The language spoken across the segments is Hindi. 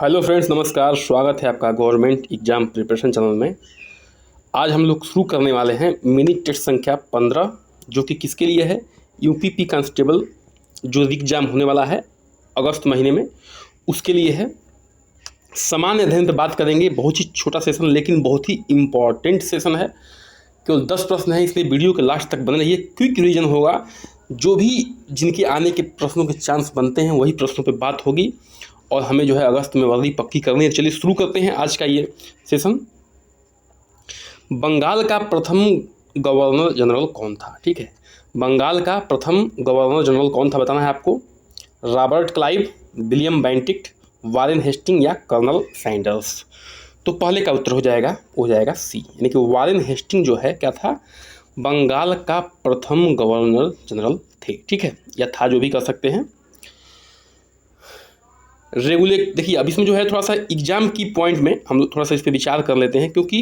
हेलो फ्रेंड्स, नमस्कार। स्वागत है आपका गवर्नमेंट एग्जाम प्रिपरेशन चैनल में। आज हम लोग शुरू करने वाले हैं मिनी टेस्ट संख्या 15, जो कि किसके लिए है? यूपीपी कांस्टेबल जो एग्जाम होने वाला है अगस्त महीने में, उसके लिए है। सामान्य अध्ययन पर बात करेंगे। बहुत ही छोटा सेशन लेकिन बहुत ही इम्पॉर्टेंट सेशन है। केवल 10 प्रश्न है, इसलिए वीडियो के लास्ट तक बने रहिए। क्विक रिवीजन होगा। जो भी जिनके आने के प्रश्नों के चांस बनते हैं वही प्रश्नों पे बात होगी और हमें जो है अगस्त में वर्दी पक्की करनी है। चलिए शुरू करते हैं आज का ये सेशन। बंगाल का प्रथम गवर्नर जनरल कौन था? ठीक है, बंगाल का प्रथम गवर्नर जनरल कौन था बताना है आपको। Robert Clive, William Bentinck, Warren Hasting या कर्नल सैंडर्स। तो पहले का उत्तर हो जाएगा सी, यानी कि वारेन हेस्टिंग जो है क्या था? बंगाल का प्रथम गवर्नर जनरल थे। ठीक है, या था जो भी कर सकते हैं। रेगुलेट देखिए, अब इसमें जो है थोड़ा सा एग्जाम की पॉइंट में हम लोग थोड़ा सा इस पर विचार कर लेते हैं, क्योंकि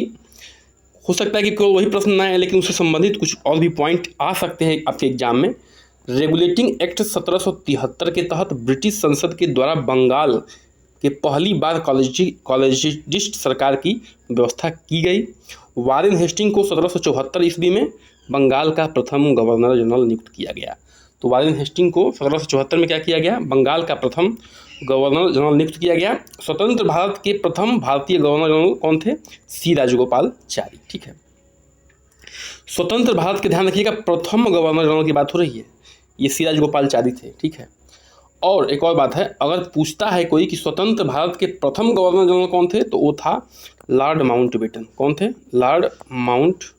हो सकता है कि केवल वही प्रश्न ना आए लेकिन उससे संबंधित कुछ और भी पॉइंट आ सकते हैं आपके एग्जाम में। रेगुलेटिंग एक्ट 1773 के तहत ब्रिटिश संसद के द्वारा बंगाल के पहली बार कॉलेजिस्ट सरकार की व्यवस्था की गई। वारेन हेस्टिंग को 1774 ईस्वी में बंगाल का प्रथम गवर्नर जनरल नियुक्त किया गया। तो वारेन हेस्टिंग को 1774 में क्या किया गया? बंगाल का प्रथम गवर्नर जनरल नियुक्त किया गया। स्वतंत्र भारत के प्रथम भारतीय गवर्नर जनरल कौन थे? सी राजगोपालाचारी। ठीक है, स्वतंत्र भारत के ध्यान रखिएगा, प्रथम गवर्नर जनरल की बात हो रही है, ये सी राजगोपालाचारी थे। ठीक है, और एक और बात है, अगर पूछता है कोई कि स्वतंत्र भारत के प्रथम गवर्नर जनरल कौन थे, तो वो था लॉर्ड माउंटबेटन। कौन थे? Lord Mountbatten.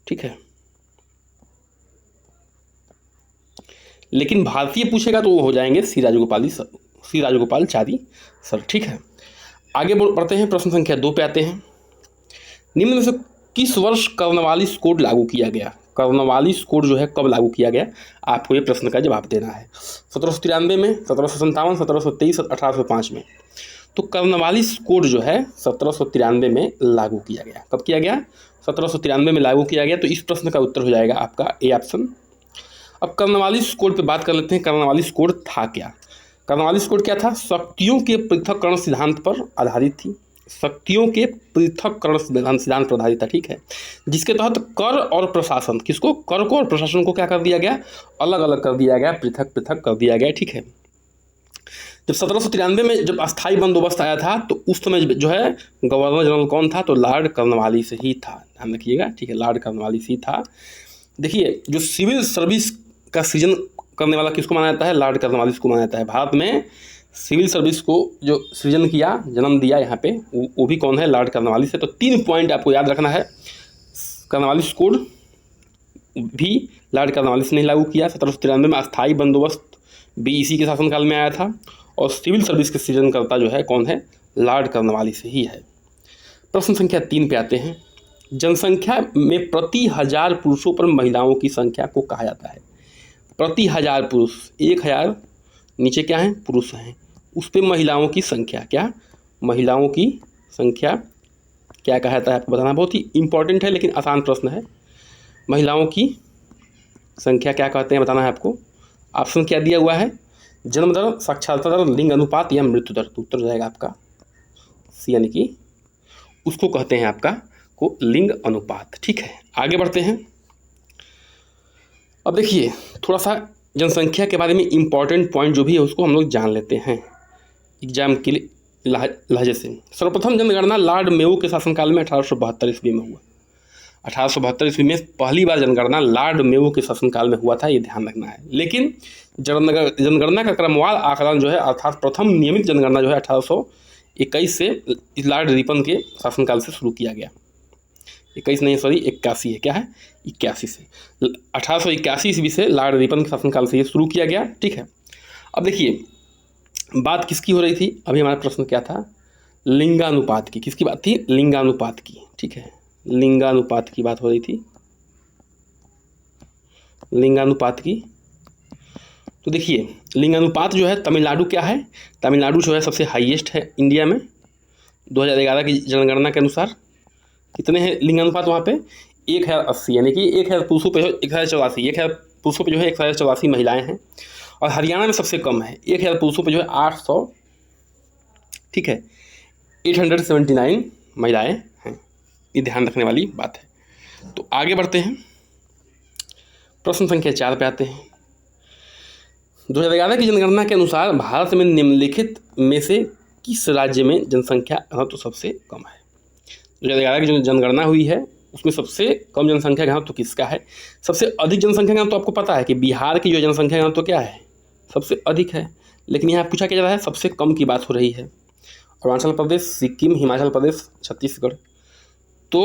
ठीक है, लेकिन भारतीय पूछेगा तो वो हो जाएंगे सी राजगोपालाचारी सर। ठीक है, आगे बढ़ते हैं। प्रश्न संख्या 2 पे आते हैं। निम्न में से किस वर्ष कॉर्नवालिस कोड लागू किया गया? कॉर्नवालिस कोड जो है कब लागू किया गया? आपको ये प्रश्न का जवाब देना है। 1793 में, 1757, 1723, 1805 में। तो कॉर्नवालिस कोड जो है 1793 में लागू किया गया। कब किया गया? 1793 में लागू किया गया। तो इस प्रश्न का उत्तर हो जाएगा आपका ए ऑप्शन। अब कॉर्नवालिस कोड पे बात कर लेते हैं। कॉर्नवालिस कोड था क्या? कॉर्नवालिस कोड क्या था? शक्तियों के पृथक्करण सिद्धांत पर आधारित थी। शक्तियों के पृथक्करण सिद्धांत पर आधारित था। ठीक है, जिसके तहत कर और प्रशासन, किसको? कर को और प्रशासन को क्या कर दिया गया? अलग अलग कर दिया गया, पृथक पृथक कर दिया गया। ठीक है, जब 1793 में जब अस्थायी बंदोबस्त आया था तो उस समय जो है गवर्नर जनरल कौन था? तो लॉर्ड कॉर्नवालिस ही था। ध्यान रखिएगा। ठीक है, लॉर्ड कॉर्नवालिस ही था। देखिए, जो सिविल सर्विस का सृजन करने वाला किसको माना जाता है? लॉर्ड कॉर्नवालिस को माना जाता है। भारत में सिविल सर्विस को जो सृजन किया, जन्म दिया यहाँ पे, वो भी कौन है? लॉर्ड कॉर्नवालिस है। तो 3 पॉइंट आपको याद रखना है। कॉर्नवालिस कोड भी लॉर्ड कॉर्नवालिस ने लागू किया। 1793 में अस्थायी बंदोबस्त भी इसी के शासनकाल में आया था। और सिविल सर्विस के सृजनकर्ता जो है कौन है? लॉर्ड कॉर्नवालिस ही है। प्रश्न संख्या 3 पे आते हैं। जनसंख्या में प्रति 1000 पुरुषों पर महिलाओं की संख्या को कहा जाता है। प्रति 1000 पुरुष, 1000 नीचे क्या है? पुरुष हैं, उस पर महिलाओं की संख्या क्या? महिलाओं की संख्या क्या कहा जाता है आपको बताना। बहुत ही इंपॉर्टेंट है लेकिन आसान प्रश्न है। महिलाओं की संख्या क्या कहते हैं बताना है आपको। ऑप्शन क्या दिया हुआ है? जन्म दर, साक्षरता दर, लिंग अनुपात या मृत्यु दर। तो उत्तर हो जाएगा आपका सी, यानी कि उसको कहते हैं आपका को लिंग अनुपात। ठीक है, आगे बढ़ते हैं। अब देखिए, थोड़ा सा जनसंख्या के बारे में इम्पॉर्टेंट पॉइंट जो भी है उसको हम लोग जान लेते हैं एग्जाम के लिए लहजे से। सर्वप्रथम जनगणना लॉर्ड मेयो के शासनकाल में 1872 ईस्वी में हुआ। 1872 ईस्वी में पहली बार जनगणना लॉर्ड मेयो के शासनकाल में हुआ था, ये ध्यान रखना है। लेकिन जनगणना का क्रमवार आकलन जो है, अर्थात प्रथम नियमित जनगणना जो है 1821 से लॉर्ड रिपन के शासनकाल से शुरू किया गया। 21 नहीं, सॉरी 81 है। क्या है? 81 से 1881 ईस्वी से लॉर्ड रिपन के शासनकाल से ये शुरू किया गया। ठीक है, अब देखिए बात किसकी हो रही थी? अभी हमारा प्रश्न क्या था? लिंगानुपात की। किसकी बात थी? लिंगानुपात की। ठीक है, लिंगानुपात की बात हो रही थी, लिंगानुपात की। तो देखिए, लिंगानुपात जो है तमिलनाडु क्या है? तमिलनाडु जो है सबसे हाईएस्ट है इंडिया में। 2011 की जनगणना के अनुसार कितने हैं लिंगानुपात वहाँ पे? 1080, यानी कि 1000 पुरुषों पे 1084, 1000 पुरुषों पे जो है 1084 महिलाएं हैं। और हरियाणा में सबसे कम है, 1000 पुरुषों पे जो है 800, ठीक है, 879 महिलाएं हैं। ये ध्यान रखने वाली बात है। तो आगे बढ़ते हैं, प्रश्न संख्या 4 पे आते हैं। 2011 की जनगणना के अनुसार भारत में निम्नलिखित में से किस राज्य में जनसंख्या घनत्व तो सबसे कम है? 2011 की जो जनगणना हुई है उसमें सबसे कम जनसंख्या घनत्व तो किसका है? सबसे अधिक जनसंख्या घनत्व तो आपको पता है कि बिहार की जो जनसंख्या घनत्व तो क्या है, सबसे अधिक है। लेकिन यहाँ पूछा क्या जा रहा है, सबसे कम की बात हो रही है। अरुणाचल प्रदेश, सिक्किम, हिमाचल प्रदेश, छत्तीसगढ़। तो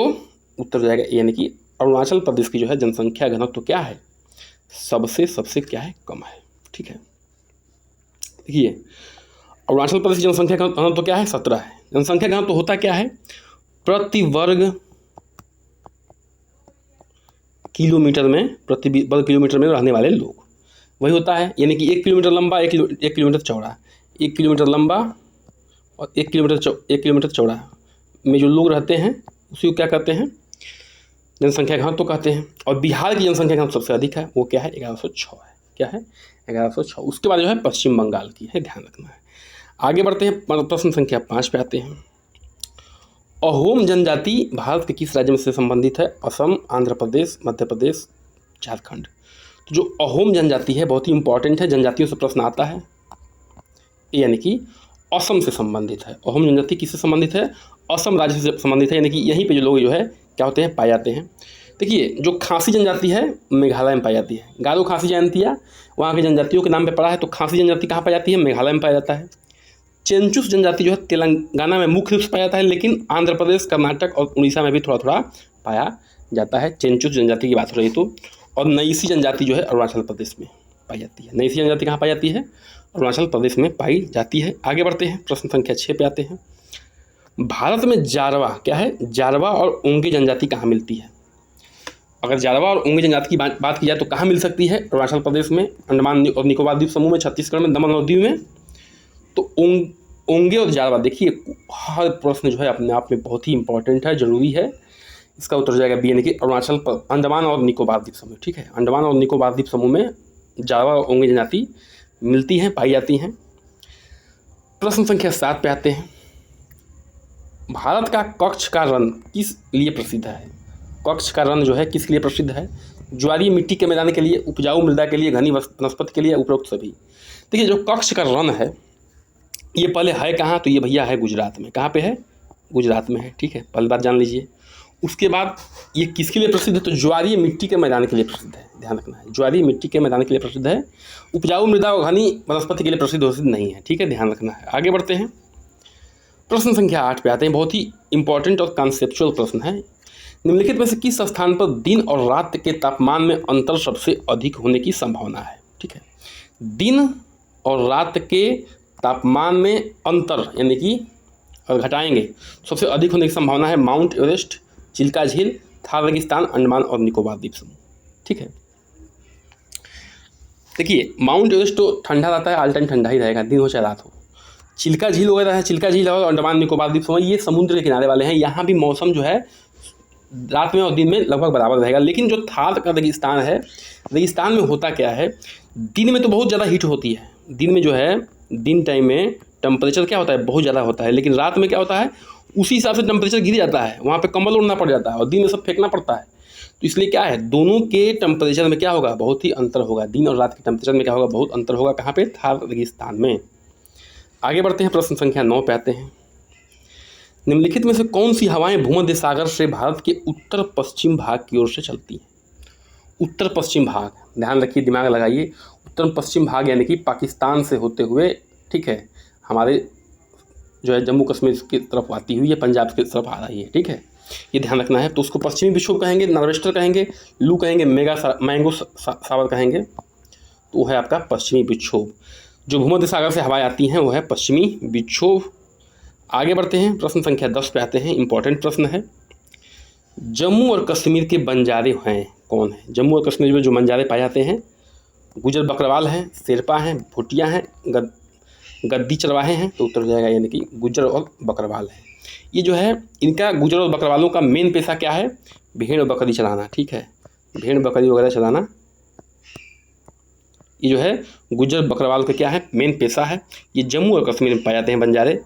उत्तर जाएगा यानी कि अरुणाचल प्रदेश की जो है जनसंख्या घनत्व तो क्या है, सबसे क्या है, कम है। ठीक है, देखिए अरुणाचल प्रदेश की जनसंख्या घनत्व तो क्या है, 17 है। जनसंख्या घनत्व तो होता क्या है, प्रति वर्ग किलोमीटर में, प्रति वर्ग किलोमीटर में रहने वाले लोग, वही होता है। यानी कि 1 किलोमीटर लंबा, 1 किलोमीटर चौड़ा, 1 किलोमीटर लंबा और 1 किलोमीटर चौड़ा में जो लोग रहते हैं उसी को क्या कहते हैं, जनसंख्या घनत्व तो कहते हैं। और बिहार की जनसंख्या घनत्व सबसे अधिक है, वो क्या है, 1106 है। क्या है, 1106। उसके बाद जो है पश्चिम बंगाल की है, ध्यान रखना है। आगे बढ़ते हैं, प्रश्न संख्या 5 पे आते हैं। अहोम जनजाति भारत के किस राज्य में से संबंधित है? असम, आंध्र प्रदेश, मध्य प्रदेश, झारखंड। तो जो अहोम जनजाति है बहुत ही इंपॉर्टेंट है, जनजातियों से प्रश्न आता है, यानी कि असम से संबंधित है। अहोम जनजाति किससे संबंधित है, असम राज्य से संबंधित है। यानी कि यहीं पे जो लोग जो है क्या होते हैं, पाए जाते हैं। देखिए जो खासी जनजाति है मेघालय में पाई जाती है। गारो खासी जनजातियाँ वहाँ की जनजातियों के नाम पे पड़ा है, तो खासी जनजाति कहाँ पाई जाती है, मेघालय में पाया जाता है। चेंचुस जनजाति जो है तेलंगाना में मुख्य रूप से पाया जाता है, लेकिन आंध्र प्रदेश, कर्नाटक और उड़ीसा में भी थोड़ा थोड़ा पाया जाता है। चेंचुस जनजाति की बात हो रही तो। और नईसी जनजाति जो है अरुणाचल प्रदेश में पाई जाती है। नईसी जनजाति कहाँ पाई जाती है, अरुणाचल प्रदेश में पाई जाती है। आगे बढ़ते हैं, प्रश्न संख्या 6 पे आते हैं। भारत में जारवा क्या है, जारवा और ओंगे जनजाति कहाँ मिलती है? अगर जारवा और ओंगे जनजाति की बात की जाए तो कहाँ मिल सकती है, अरुणाचल प्रदेश में, अंडमान और निकोबार द्वीप समूह में, छत्तीसगढ़ में, दमन और दीव में। तो ओंगे और जारवा, देखिए हर प्रश्न जो है अपने आप में बहुत ही इंपॉर्टेंट है, जरूरी है। इसका उत्तर जाएगा बी, यानी कि अरुणाचल, अंडमान और निकोबार द्वीप समूह। ठीक है, अंडमान और निकोबार द्वीप समूह में जारवा और ओंगे जनजाति मिलती हैं, पाई जाती हैं। प्रश्न संख्या 7 पे आते हैं। भारत का कच्छ का रण किस लिए प्रसिद्ध है? कच्छ का रण जो है किस लिए प्रसिद्ध है? ज्वारीय मिट्टी के मैदान के लिए, उपजाऊ मृदा के लिए, घनी वनस्पति के लिए, उपरोक्त सभी। देखिए जो कच्छ का रण है ये पहले है कहाँ, तो ये भैया है गुजरात में। कहाँ पे है, गुजरात में है। ठीक है, पहली बात जान लीजिए। उसके बाद ये किसके लिए प्रसिद्ध है, तो ज्वारीय मिट्टी के मैदान के लिए प्रसिद्ध है, ध्यान रखना है। ज्वारीय मिट्टी के मैदान के लिए प्रसिद्ध है, उपजाऊ मृदा और घनी वनस्पति के लिए प्रसिद्ध नहीं है। ठीक है, ध्यान रखना है। आगे बढ़ते हैं, प्रश्न संख्या 8 पे आते हैं। बहुत ही इंपॉर्टेंट और कॉन्सेप्चुअल प्रश्न है। निम्नलिखित में से किस स्थान पर दिन और रात के तापमान में अंतर सबसे अधिक होने की संभावना है? ठीक है, दिन और रात के तापमान में अंतर यानी कि अगर घटाएंगे सबसे अधिक होने की संभावना है माउंट एवरेस्ट, चिल्का झील, थार रेगिस्तान, अंडमान और निकोबार द्वीप समूह। ठीक है, देखिए माउंट एवरेस्ट तो ठंडा रहता है, ऑल टाइम ठंडा ही रहेगा, दिन हो चाहे रात हो। चिल्का झील वगैरह है, चिल्का झील और अंडमान निकोबार द्वीप समूह ये समुद्र के किनारे वाले हैं। यहाँ भी मौसम जो है रात में और दिन में लगभग बराबर रहेगा। लेकिन जो थार का रेगिस्तान है, रेगिस्तान में होता क्या है, दिन में तो बहुत ज़्यादा हीट होती है। दिन में जो है, दिन टाइम में टेम्परेचर क्या होता है, बहुत ज़्यादा होता है। लेकिन रात में क्या होता है, उसी हिसाब से टेम्परेचर गिर जाता है, वहाँ पे कंबल ओढ़ना पड़ जाता है और दिन में सब फेंकना पड़ता है। तो इसलिए क्या है, दोनों के टेम्परेचर में क्या होगा, बहुत ही अंतर होगा। दिन और रात के टेम्परेचर में क्या होगा, बहुत अंतर होगा। कहाँ पे, थार रेगिस्तान में। आगे बढ़ते हैं, प्रश्न संख्या 9 पे आते हैं। निम्नलिखित में से कौन सी हवाएं भूमध्य सागर से भारत के उत्तर पश्चिम भाग की ओर से चलती हैं? उत्तर पश्चिम भाग, ध्यान रखिए, दिमाग लगाइए। उत्तर पश्चिम भाग यानी कि पाकिस्तान से होते हुए, ठीक है, हमारे जो है जम्मू कश्मीर की तरफ आती हुई है, पंजाब की तरफ आ रही है। ठीक है, ये ध्यान रखना है। तो उसको पश्चिमी विक्षोभ कहेंगे, नॉर्वेस्टर कहेंगे, लू कहेंगे, मैंगो सावर कहेंगे। तो वो है आपका पश्चिमी विक्षोभ। जो भूमध्य सागर से हवाएं आती हैं वो है पश्चिमी विक्षोभ। आगे बढ़ते हैं, प्रश्न संख्या 10 पे आते हैं। इंपॉर्टेंट प्रश्न है, जम्मू और कश्मीर के बंजारे हैं कौन है? जम्मू और कश्मीर में जो बंजारे पाए जाते हैं, गुजर बकरवाल हैं, शेरपा हैं, भूटिया हैं, गद्दी चरवाहे हैं। तो उत्तर हो जाएगा यानी कि गुजर और बकरवाल है। ये जो है इनका, गुजर और बकरवालों का मेन पेशा क्या है, भेड़ और बकरी चलाना। ठीक है, भेड़ बकरी वगैरह चलाना ये जो है गुज्जर बकरवाल का क्या है, मेन पेशा है। ये जम्मू और कश्मीर में पाए जाते हैं बंजारे।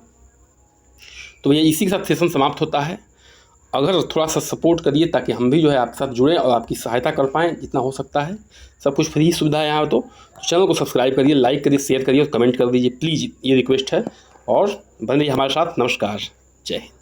तो ये इसी के साथ सेशन समाप्त होता है। अगर थोड़ा सा सपोर्ट करिए ताकि हम भी जो है आपके साथ जुड़ें और आपकी सहायता कर पाएँ जितना हो सकता है। सब कुछ फ्री सुविधा है यहाँ तो चैनल को सब्सक्राइब करिए, लाइक करिए, शेयर करिए और कमेंट कर दीजिए प्लीज़, ये रिक्वेस्ट है। और बने रहिए हमारे साथ। नमस्कार, जय हिंद।